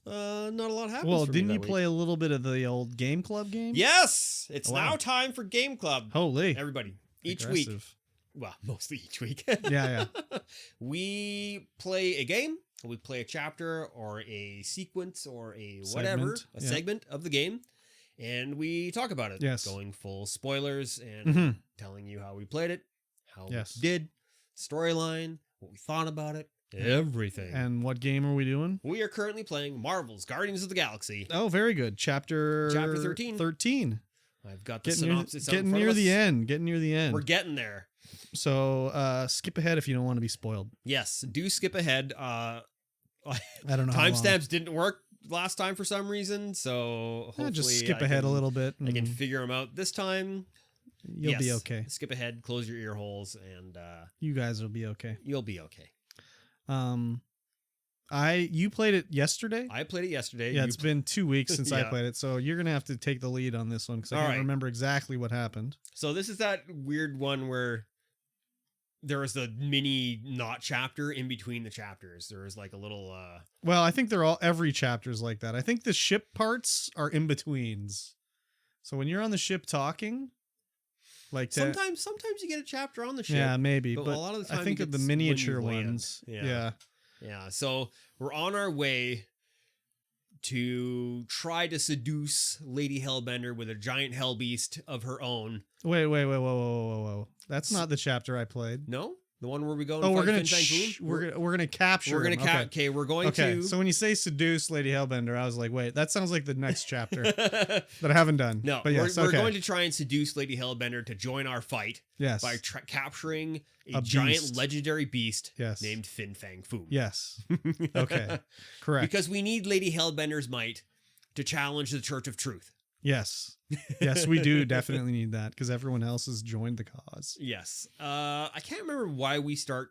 Not a lot happens. Well, for didn't me you that play a little bit of the old Game Club game? Yes, it's Wow. now time for Game Club. Holy. Everybody, each week. Aggressive. Well, mostly each week. Yeah. We play a game. We play a chapter or a sequence or a whatever, segment of the game, and we talk about it. Yes. Going full spoilers and telling you how we played it, how we did, storyline, what we thought about it, everything. And what game are we doing? We are currently playing Marvel's Guardians of the Galaxy. Oh, very good. Chapter 13. 13. I've got the synopsis out in getting front near of us. the end. Getting near the end. We're getting there. So skip ahead if you don't want to be spoiled. Yes, do skip ahead. I don't know. Timestamps didn't work last time for some reason, so hopefully just skip ahead a little bit. I can figure them out this time. You'll be okay. Skip ahead, close your ear holes, and you guys will be okay. You'll be okay. You played it yesterday? I played it yesterday. Yeah, it's been 2 weeks since I played it, so you're gonna have to take the lead on this one because I can't remember exactly what happened. So this is that weird one where there was the mini not chapter in between the chapters. There was like a little Well, I think every chapter's like that. I think the ship parts are in betweens. So when you're on the ship talking, like sometimes you get a chapter on the ship. Yeah, maybe, but a lot of the time I think of the miniature ones. Yeah. So we're on our way to try to seduce Lady Hellbender with a giant hell beast of her own. Wait, whoa. That's not the chapter I played. No? The one where we go we're gonna capture. We're gonna okay, we're going to. So when you say seduce Lady Hellbender, I was like, wait, that sounds like the next chapter that I haven't done. No, but yes, we're going to try and seduce Lady Hellbender to join our fight. Yes. By capturing a giant legendary beast. Yes. Named Fin Fang Foom. Yes. Okay. Correct. Because we need Lady Hellbender's might to challenge the Church of Truth. Yes. Yes, we do definitely need that because everyone else has joined the cause. Yes. I can't remember why we start.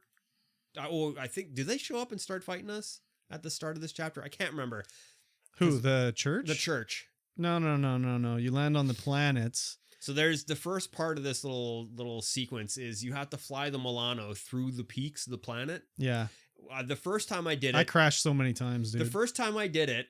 I think, did they show up and start fighting us at the start of this chapter? I can't remember. Who? The church? The church. No. You land on the planets. So there's the first part of this little sequence is you have to fly the Milano through the peaks of the planet. Yeah. The first time I did it. I crashed so many times, dude. The first time I did it,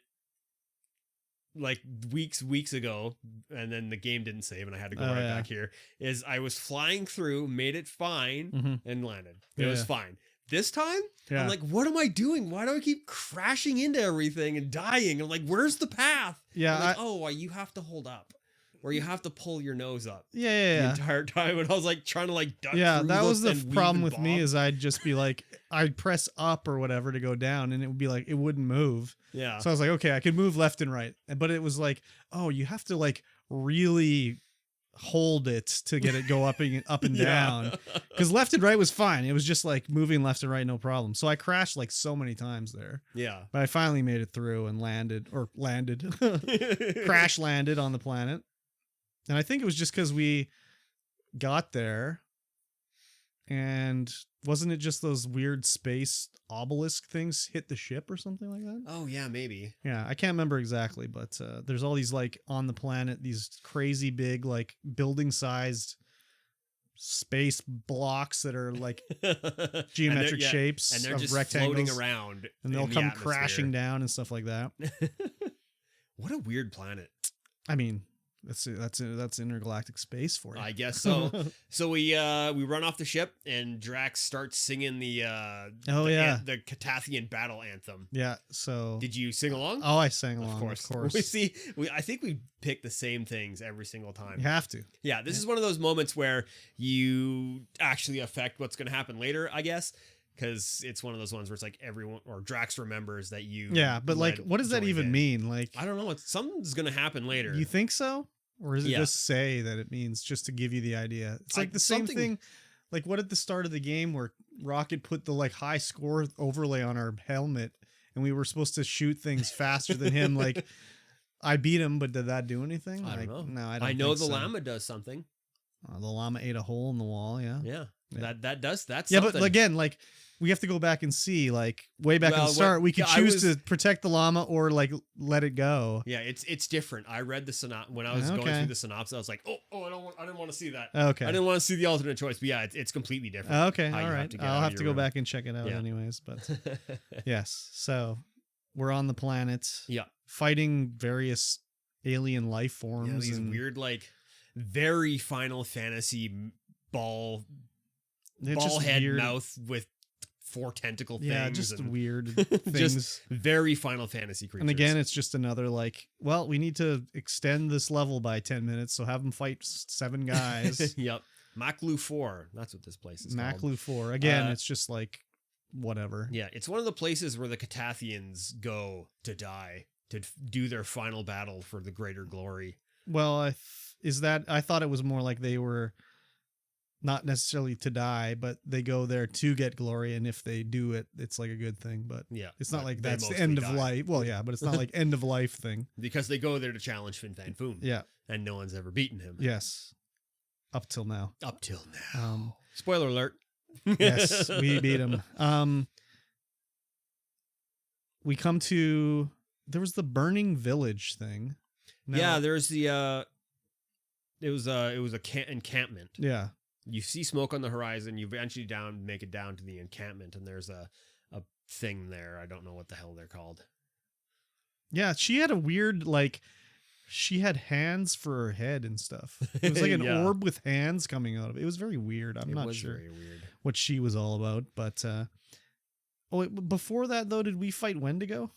like weeks ago, and then the game didn't save and I had to go back here, is I was flying through, made it fine, and landed. It was fine. This time, I'm like, what am I doing? Why do I keep crashing into everything and dying? I'm like, where's the path? Yeah. Like, you have to hold up. Or you have to pull your nose up. Yeah. The entire time. And I was like trying to duck through that was the problem with bob. me is I'd just be like, I'd press up or whatever to go down and it would be like, it wouldn't move. Yeah. So I was like, okay, I could move left and right. But it was like, oh, you have to like really hold it to get it go up and down. Because left and right was fine. It was just like moving left and right, no problem. So I crashed like so many times there. Yeah. But I finally made it through and crash landed on the planet. And I think it was just because we got there and wasn't it just those weird space obelisk things hit the ship or something like that? Oh, yeah, maybe. Yeah, I can't remember exactly, but there's all these like on the planet, these crazy big like building sized space blocks that are like geometric shapes and they're of just rectangles floating around and they'll come crashing down and stuff like that. What a weird planet. I mean, that's intergalactic space for you. I guess so. So we run off the ship and Drax starts singing the Catathian battle anthem. Yeah. So did you sing along? Oh, I sang along. Of course. I think we pick the same things every single time. You have to. Yeah. This is one of those moments where you actually affect what's going to happen later, I guess. Because it's one of those ones where it's like everyone or Drax remembers that you. Yeah, but like, what does that even mean? Like, I don't know. Something's going to happen later. You think so? Or is it just say that it means just to give you the idea? It's like the same thing. Like what at the start of the game where Rocket put the like high score overlay on our helmet and we were supposed to shoot things faster than him. Like I beat him, but did that do anything? I don't know. No, I don't I know think the llama does something. The llama ate a hole in the wall. Yeah. Yeah. That's yeah, something. But again, like we have to go back and see, like way back at the start, we could choose to protect the llama or like let it go. Yeah, it's different. I read the synopsis when I was going through the synopsis. I was like, I didn't want to see that. Okay, I didn't want to see the alternate choice. But yeah, it's completely different. Okay, all right. I'll have to go back and check it out, anyways. But yes, so we're on the planet. Yeah. Fighting various alien life forms. Yeah, these weird, like, very Final Fantasy ball head weird. Mouth with 4 tentacle things. Yeah, just weird things. Just very Final Fantasy creatures. And again, it's just another like, well, we need to extend this level by 10 minutes, so have them fight 7 guys. Yep. Maklu 4. That's what this place is called. Maklu 4. Again, it's just like, whatever. Yeah, it's one of the places where the Catathians go to die, to do their final battle for the greater glory. Well, I thought it was more like they were not necessarily to die, but they go there to get glory, and if they do it, it's like a good thing. But yeah, it's not like that's the end of life. Well, yeah, but it's not like end of life thing. Because they go there to challenge Fin Fang Foom. Yeah. And no one's ever beaten him. Yes. Up till now. Spoiler alert. Yes, we beat him. We come to, there was the burning village thing. Yeah, there's the it was a encampment. Yeah. You see smoke on the horizon, you eventually make it down to the encampment, and there's a thing there. I don't know what the hell they're called. Yeah, she had a weird, like, she had hands for her head and stuff. It was like an orb with hands coming out of it. It was very weird. I'm not sure very weird. What she was all about. But before that, though, did we fight Wendigo?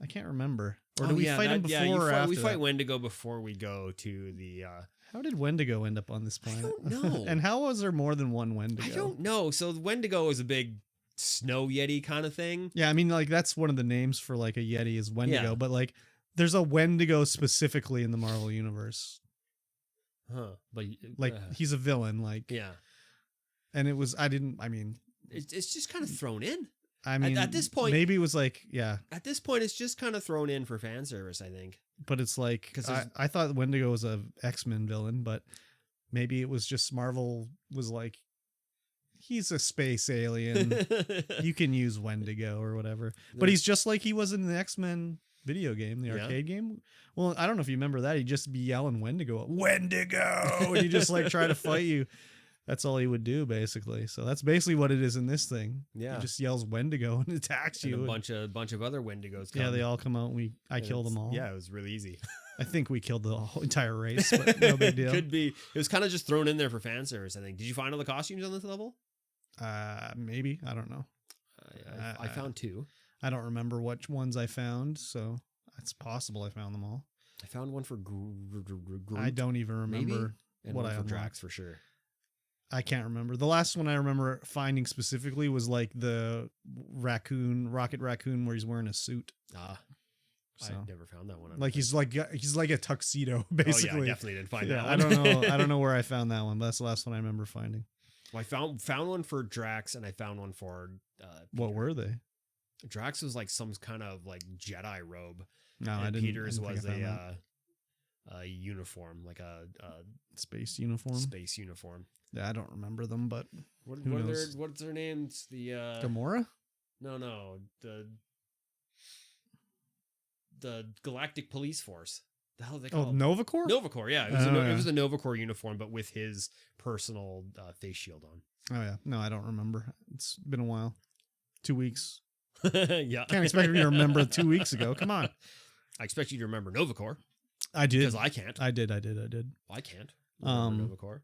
I can't remember. Or did we fight him before or after? We fight Wendigo before we go to the... How did Wendigo end up on this planet? I don't know. And how was there more than one Wendigo? I don't know. So Wendigo is a big snow yeti kind of thing. Yeah, I mean, like, that's one of the names for, like, a yeti is Wendigo. Yeah. But, like, there's a Wendigo specifically in the Marvel Universe. Huh. But like, he's a villain, like... Yeah. And it was... It's just kind of thrown in. I mean, at this point... Maybe it was like... Yeah. At this point, it's just kind of thrown in for fan service, I think. But it's like... Because I thought Wendigo was a X-Men villain, but maybe it was just Marvel was like... He's a space alien. You can use Wendigo or whatever. But he's just like he was in the X-Men video game, the arcade game. Well, I don't know if you remember that. He'd just be yelling Wendigo. And he'd just like try to fight you. That's all he would do, basically. So that's basically what it is in this thing. Yeah. He just yells Wendigo and attacks you. A bunch of other Wendigos come. Yeah, they all come out and I kill them all. Yeah, it was really easy. I think we killed the whole entire race, but no big deal. Could be. It was kind of just thrown in there for fan service, I think. Did you find all the costumes on this level? Maybe. I don't know. I found 2. I don't remember which ones I found, so it's possible I found them all. I found one for Groot. I don't even remember what I found for Drax for sure. I can't remember. The last one I remember finding specifically was like the rocket raccoon, where he's wearing a suit. So, I never found that one. Like he's like a tuxedo, basically. Oh, yeah, I definitely didn't find that one. I don't know. I don't know where I found that one, but that's the last one I remember finding. Well, I found one for Drax, and I found one for what were they? Drax was like some kind of like Jedi robe. No, and I didn't. Peter's was a uniform, like a space uniform. Space uniform. Yeah, I don't remember them, but what's their names? The Gamora? No, the Galactic Police Force. The hell are they called? Oh, Nova Corps? Nova Corps, yeah. It was a Nova Corps uniform, but with his personal face shield on. Oh, yeah. No, I don't remember. It's been a while. 2 weeks. Yeah. Can't expect me to remember 2 weeks ago. Come on. I expect you to remember Nova Corps. I did. Because I can't. I did. I can't remember Nova Corps.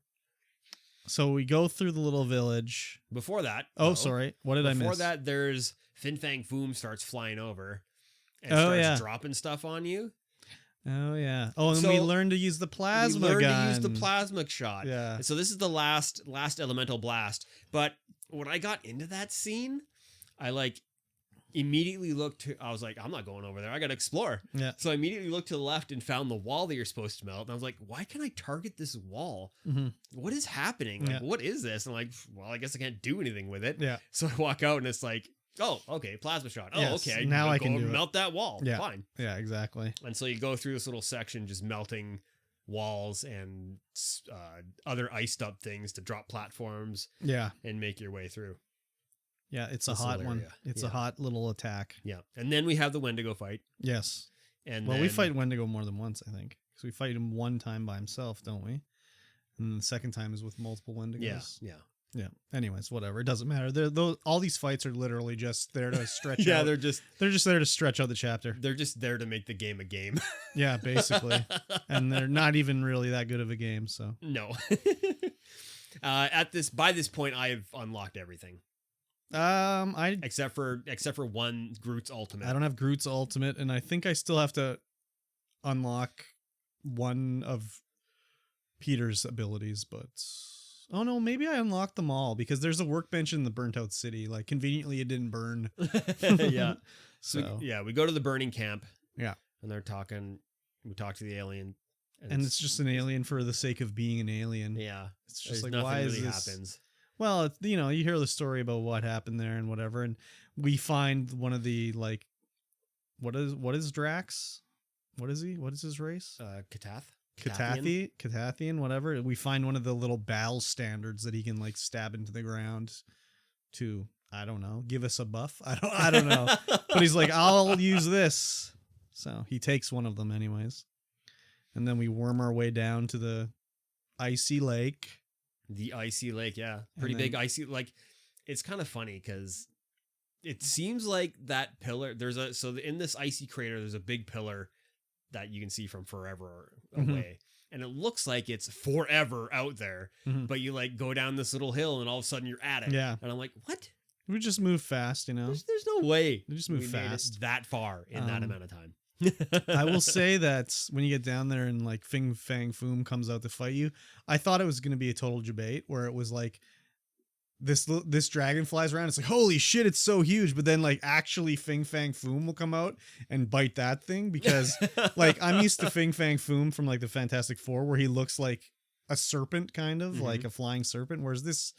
So we go through the little village. Before that. Sorry. What did I miss? Before that, there's Fin Fang Foom starts flying over and starts dropping stuff on you. Oh, yeah. Oh, and we learned to use the plasma gun. To use the plasma shot. Yeah. And so this is the last elemental blast. But when I got into that scene, I like immediately looked to, I was like, I'm not going over there. I got to explore. Yeah. So I immediately looked to the left and found the wall that you're supposed to melt. And I was like, why can I target this wall? Mm-hmm. What is happening? Like, what is this? And I'm like, well, I guess I can't do anything with it. Yeah. So I walk out and it's like, oh, okay, plasma shot. Oh, yes. okay. Now I can melt that wall. Yeah. Fine. Yeah, exactly. And so you go through this little section just melting walls and other iced up things to drop platforms. Yeah. And make your way through. Yeah, it's a hot one. It's a hot little attack. Yeah. And then we have the Wendigo fight. Yes. And we fight Wendigo more than once, I think. Because we fight him one time by himself, don't we? And the second time is with multiple Wendigos. Yeah. Yeah. Anyways, whatever. It doesn't matter. All these fights are literally just there to stretch out. Yeah, they're just there to stretch out the chapter. They're just there to make the game a game. Yeah, basically. And they're not even really that good of a game, so. No. By this point, I've unlocked everything. Except for one Groot's ultimate. I don't have Groot's ultimate, and I think I still have to unlock one of Peter's abilities, but oh no, maybe I unlocked them all because there's a workbench in the burnt out city. Like conveniently, it didn't burn. Yeah. So we go to the burning camp. Yeah, and they're talking. We talk to the alien, and it's just an alien for the sake of being an alien. Yeah, it's just like why is this? Happens. Well, you know, you hear the story about what happened there and whatever, and we find one of the like, what is Drax? What is he? What is his race? Catathian, whatever. We find one of the little battle standards that he can like stab into the ground to, I don't know, give us a buff. I don't know. But he's like, I'll use this. So he takes one of them anyways. And then we worm our way down to the icy lake. The icy lake, yeah. Pretty big icy, like, it's kind of funny because it seems like that pillar, in this icy crater, there's a big pillar that you can see from forever away. And it looks like it's forever out there, but you like go down this little hill and all of a sudden you're at it. Yeah. And I'm like, what? We just move fast, you know? There's no way. We just move fast. That far in that amount of time. I will say that when you get down there and like Fin Fang Foom comes out to fight you, I thought it was going to be a total debate where it was like, this dragon flies around. It's like, holy shit, it's so huge. But then like actually Fin Fang Foom will come out and bite that thing because like I'm used to Fin Fang Foom from like the Fantastic Four where he looks like a serpent kind of like a flying serpent. Whereas this,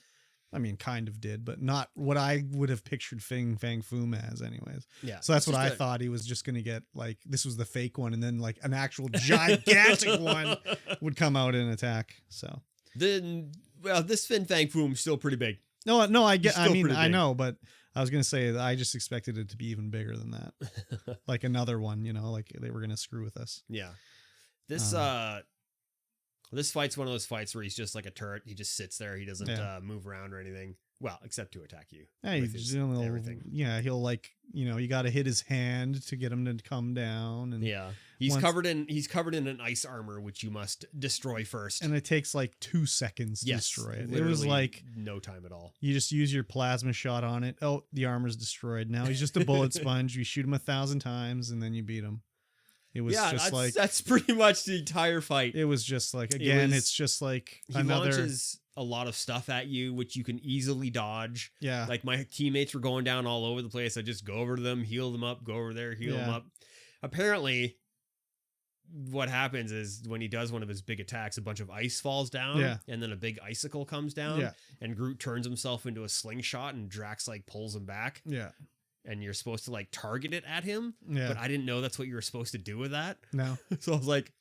I mean, kind of did, but not what I would have pictured Fin Fang Foom as anyways. Yeah. So that's what I thought he was just going to get, like, this was the fake one. And then like an actual gigantic one would come out and attack. So then, well, this Fin Fang Foom is still pretty big. No, I know, but I was going to say that I just expected it to be even bigger than that. Like another one, you know, like they were going to screw with us. Yeah. This fight's one of those fights where he's just like a turret. He just sits there. He doesn't move around or anything. Well, except to attack you. Yeah, everything. Yeah, he'll like, you know, you got to hit his hand to get him to come down. And yeah, he's covered in an ice armor, which you must destroy first. And it takes like 2 seconds to destroy it. It was like no time at all. You just use your plasma shot on it. Oh, the armor's destroyed. Now he's just a bullet sponge. You shoot him 1,000 times and then you beat him. It was that's pretty much the entire fight. It was just like, again, it's just like he launches a lot of stuff at you, which you can easily dodge. Yeah. Like my teammates were going down all over the place. I just go over to them, heal them up, go over there, heal them up. Apparently, what happens is when he does one of his big attacks, a bunch of ice falls down and then a big icicle comes down and Groot turns himself into a slingshot and Drax like pulls him back. Yeah. And you're supposed to like target it at him. Yeah. But I didn't know that's what you were supposed to do with that. No. So I was like,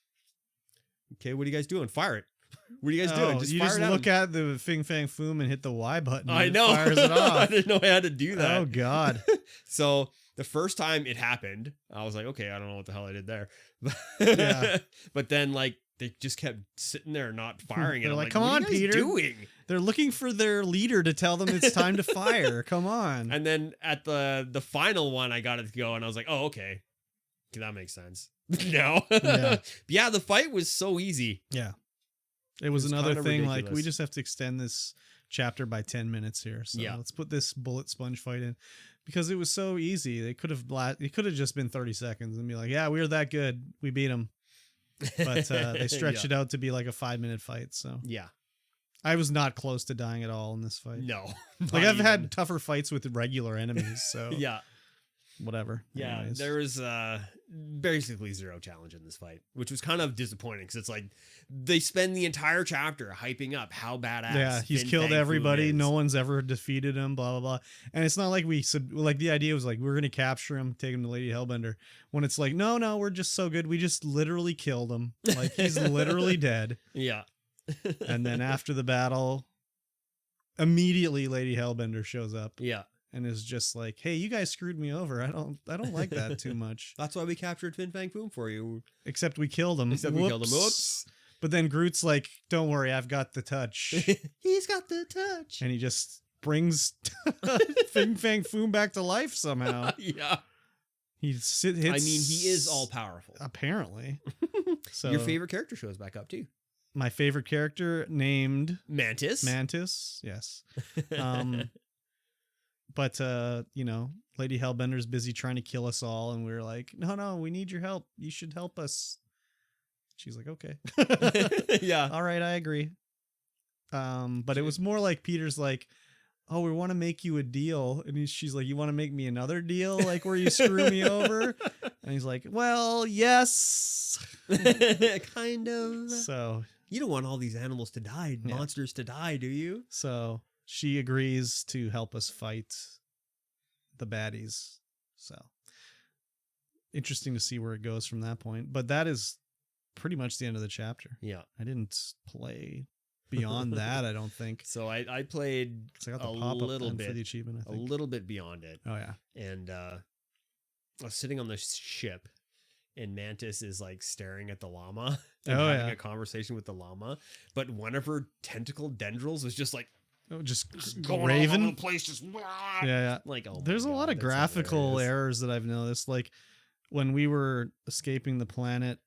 okay, what are you guys doing? Fire it. What are you guys doing? You just look at the Fin Fang Foom and hit the Y button. I know. It fires it off. I didn't know I had to do that. Oh, God. So the first time it happened, I was like, okay, I don't know what the hell I did there. But then like they just kept sitting there not firing. They're like, come on, Peter. Doing? They're looking for their leader to tell them it's time to fire. Come on. And then at the final one, I got it to go and I was like, oh, okay. That makes sense. No. Yeah, the fight was so easy. Yeah. It was another thing, ridiculous. Like, we just have to extend this chapter by 10 minutes here. So let's put this bullet sponge fight in because it was so easy. It could have just been 30 seconds and be like, yeah, we were that good. We beat them. But they stretched it out to be like a 5-minute fight. So yeah, I was not close to dying at all in this fight. No, like I've had tougher fights with regular enemies. So yeah. Whatever. Yeah, anyways. There was basically zero challenge in this fight, which was kind of disappointing because it's like they spend the entire chapter hyping up how badass. Yeah, he's killed everybody. No one's ever defeated him. Blah blah blah. And it's not like the idea was like we're gonna capture him, take him to Lady Hellbender. When it's like no, we're just so good. We just literally killed him. Like he's literally dead. Yeah. And then after the battle, immediately Lady Hellbender shows up. Yeah. And is just like, hey, you guys screwed me over. I don't like that too much. That's why we captured Fin Fang Foom for you. Except we killed him. Whoops. But then Groot's like, "Don't worry, I've got the touch." He's got the touch, and he just brings Fin Fang Foom back to life somehow. Yeah. He is all powerful. Apparently. So your favorite character shows back up too. My favorite character named Mantis. Yes. But Lady Hellbender's busy trying to kill us all, and we're like, no, we need your help. You should help us. She's like, okay. Yeah. All right, I agree. But it was more like Peter's like, oh, we want to make you a deal. And she's like, you want to make me another deal? Like where you screw me over? And he's like, well, yes. Kind of. So you don't want all these animals to die, monsters to die, do you? So she agrees to help us fight the baddies. So interesting to see where it goes from that point. But that is pretty much the end of the chapter. Yeah. I didn't play beyond that, I don't think. So I played a little bit for the achievement, I think. A little bit beyond it. Oh yeah. And I was sitting on the ship and Mantis is like staring at the llama and having a conversation with the llama, but one of her tentacle tendrils was just like just going Raven all over the place, just yeah. Like there's a lot of graphical errors that I've noticed. Like when we were escaping the planet,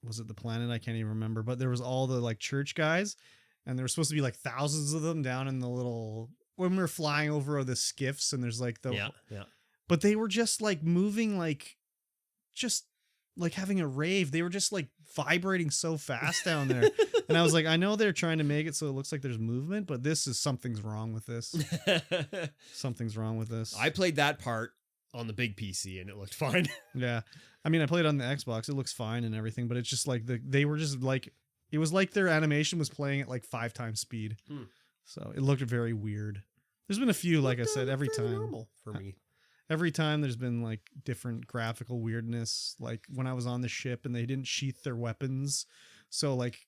was it the planet? I can't even remember, but there was all the like church guys, and there were supposed to be like thousands of them down in the little, when we were flying over the skiffs, and there's like the but they were just like moving like just like having a rave. They were just like vibrating so fast down there. And I was like, I know they're trying to make it so it looks like there's movement, but something's wrong with this. Something's wrong with this. I played that part on the big PC and it looked fine. Yeah. I mean, I played on the Xbox. It looks fine and everything, but it's just like they were just like, it was like their animation was playing at like 5 times speed. So it looked very weird. There's been a few, like I said, every time. Normal for me. Every time there's been like different graphical weirdness. Like when I was on the ship and they didn't sheath their weapons. So like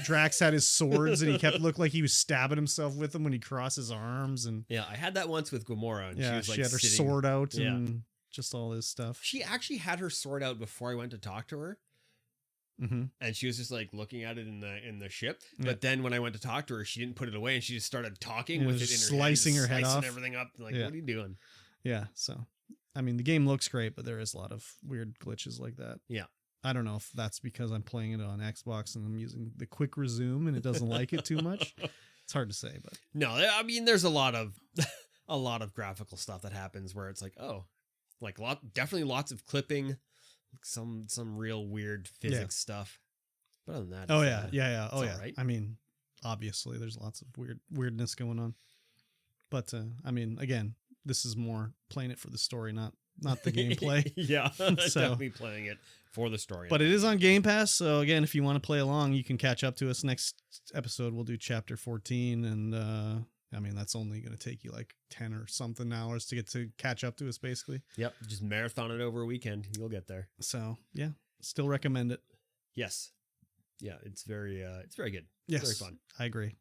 Drax had his swords and he kept look like he was stabbing himself with them when he crossed his arms. And yeah, I had that once with Gamora. And she was like, she had her sword out and just all this stuff. She actually had her sword out before I went to talk to her. And she was just like looking at it in the ship. But then when I went to talk to her, she didn't put it away and she just started talking with it in her slicing her head off, everything up. Like, what are you doing? Yeah. So, I mean, the game looks great, but there is a lot of weird glitches like that. Yeah. I don't know if that's because I'm playing it on Xbox and I'm using the quick resume and it doesn't like it too much. It's hard to say, but no, I mean, there's a lot of graphical stuff that happens where it's like, oh, like definitely lots of clipping, some real weird physics stuff. But other than that, oh yeah. Right. I mean, obviously there's lots of weirdness going on, but I mean, again, this is more playing it for the story, not the gameplay. Yeah, definitely playing it for the story. But it is on Game Pass, so again, if you want to play along, you can catch up to us. Next episode, we'll do Chapter 14, and I mean, that's only going to take you like 10 or something hours to get to catch up to us, basically. Yep, just marathon it over a weekend. You'll get there. So, yeah, still recommend it. Yes. Yeah, it's very good. Yes, very fun. I agree.